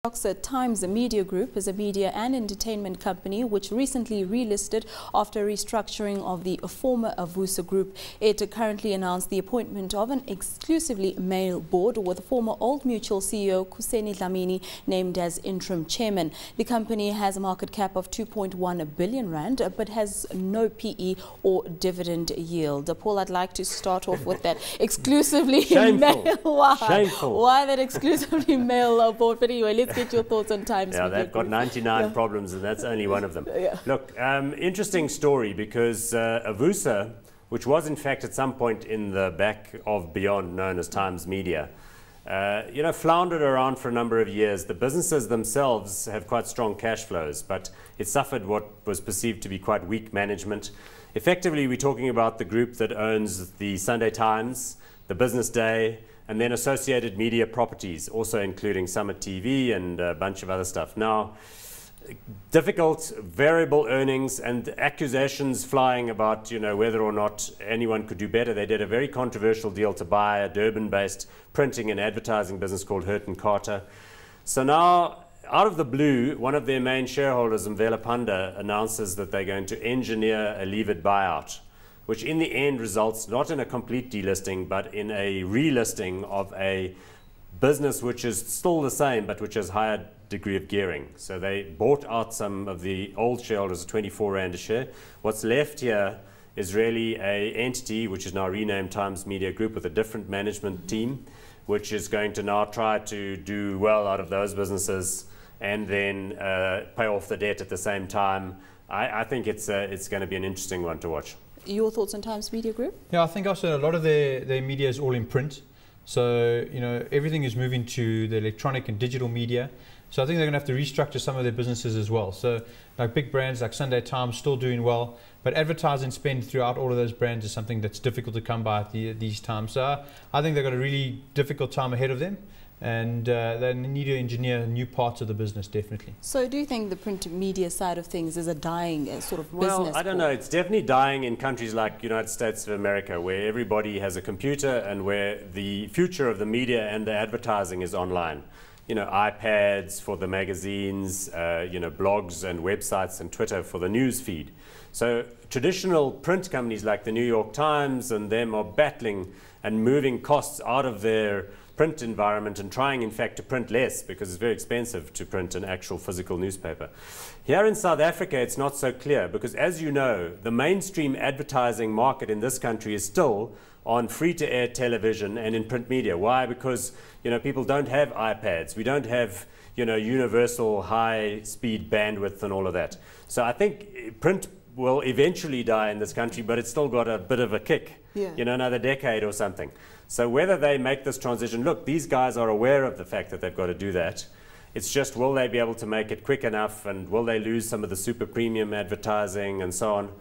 Times Media Group is a media and entertainment company which recently relisted after restructuring of the former Avusa Group. It currently announced the appointment of an exclusively male board with former Old Mutual CEO Kuseni Dlamini named as interim chairman. The company has a market cap of 2.1 billion rand but has no PE or dividend yield. Paul, I'd like to start off with that exclusively male. Why? Shameful. Why that exclusively male board? But anyway, let's get your thoughts on Times Media they've got Group. 99 problems and that's only one of them. Yeah. Look, interesting story because Avusa, which was in fact at some point in the back of Beyond known as Times Media, floundered around for a number of years. The businesses themselves have quite strong cash flows, but it suffered what was perceived to be quite weak management. Effectively, we're talking about the group that owns the Sunday Times, the Business Day, and then associated media properties, also including Summit TV and a bunch of other stuff. Now, difficult variable earnings and accusations flying about whether or not anyone could do better. They did a very controversial deal to buy a Durban-based printing and advertising business called Hurt & Carter. So now, out of the blue, one of their main shareholders, Mvela Panda, announces that they're going to engineer a levered buyout, which in the end results not in a complete delisting, but in a relisting of a business which is still the same, but which has higher degree of gearing. So they bought out some of the old shareholders at 24 Rand a share. What's left here is really an entity which is now renamed Times Media Group with a different management team, which is going to now try to do well out of those businesses and then pay off the debt at the same time. I think it's going to be an interesting one to watch. Your thoughts on Times Media Group? Yeah, I think also a lot of their media is all in print. So, everything is moving to the electronic and digital media. So I think they're going to have to restructure some of their businesses as well. So like big brands like Sunday Times still doing well, but advertising spend throughout all of those brands is something that's difficult to come by at these times. So I think they've got a really difficult time ahead of them. And they need to engineer new parts of the business, definitely. So do you think the print media side of things is a dying sort of business? Well, I don't know. It's definitely dying in countries like United States of America, where everybody has a computer and where the future of the media and the advertising is online. iPads for the magazines, blogs and websites and Twitter for the news feed. So traditional print companies like the New York Times and them are battling and moving costs out of their print environment and trying in fact to print less because it's very expensive to print an actual physical newspaper. Here in South Africa it's not so clear because, as you know, the mainstream advertising market in this country is still on free-to-air television and in print media. Why? Because people don't have iPads. We don't have universal high-speed bandwidth and all of that. So I think print will eventually die in this country, but it's still got a bit of a kick, another decade or something. So whether they make this transition, look, these guys are aware of the fact that they've got to do that. It's just, will they be able to make it quick enough, and will they lose some of the super premium advertising and so on?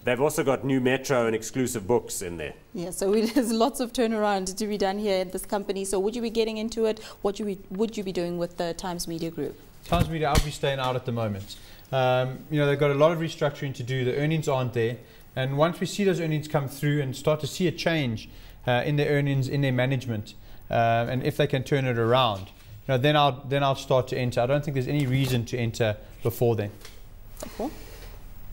They've also got new Metro and exclusive books in there. Yeah, so there's lots of turnaround to be done here at this company. So would you be getting into it? What would you be doing with the Times Media Group? Times Media, I'll be staying out at the moment. They've got a lot of restructuring to do. The earnings aren't there. And once we see those earnings come through and start to see a change in their earnings, in their management, and if they can turn it around, then I'll start to enter. I don't think there's any reason to enter before then. Cool.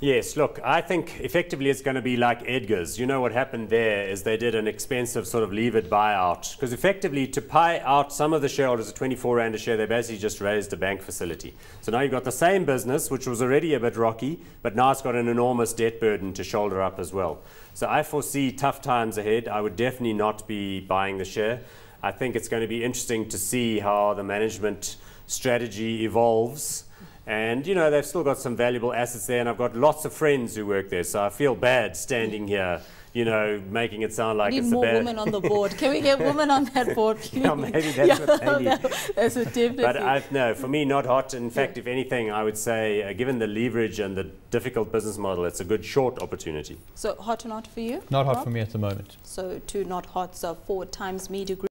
Yes, look, I think effectively it's going to be like Edgar's. What happened there is they did an expensive sort of levered buyout, because effectively to pay out some of the shareholders at 24 Rand a share, they basically just raised a bank facility. So now you've got the same business, which was already a bit rocky, but now it's got an enormous debt burden to shoulder up as well. So I foresee tough times ahead. I would definitely not be buying the share. I think it's going to be interesting to see how the management strategy evolves. And, they've still got some valuable assets there, and I've got lots of friends who work there, so I feel bad standing here, making it sound like it's a bad... We need more women on the board. Can we get women on that board, please? Yeah, maybe that's what they need. That's what definitely. But no, for me, not hot. In fact, if anything, I would say, given the leverage and the difficult business model, it's a good short opportunity. So hot or not for you? Not hot for me at the moment. So two not hots for Times Media Group.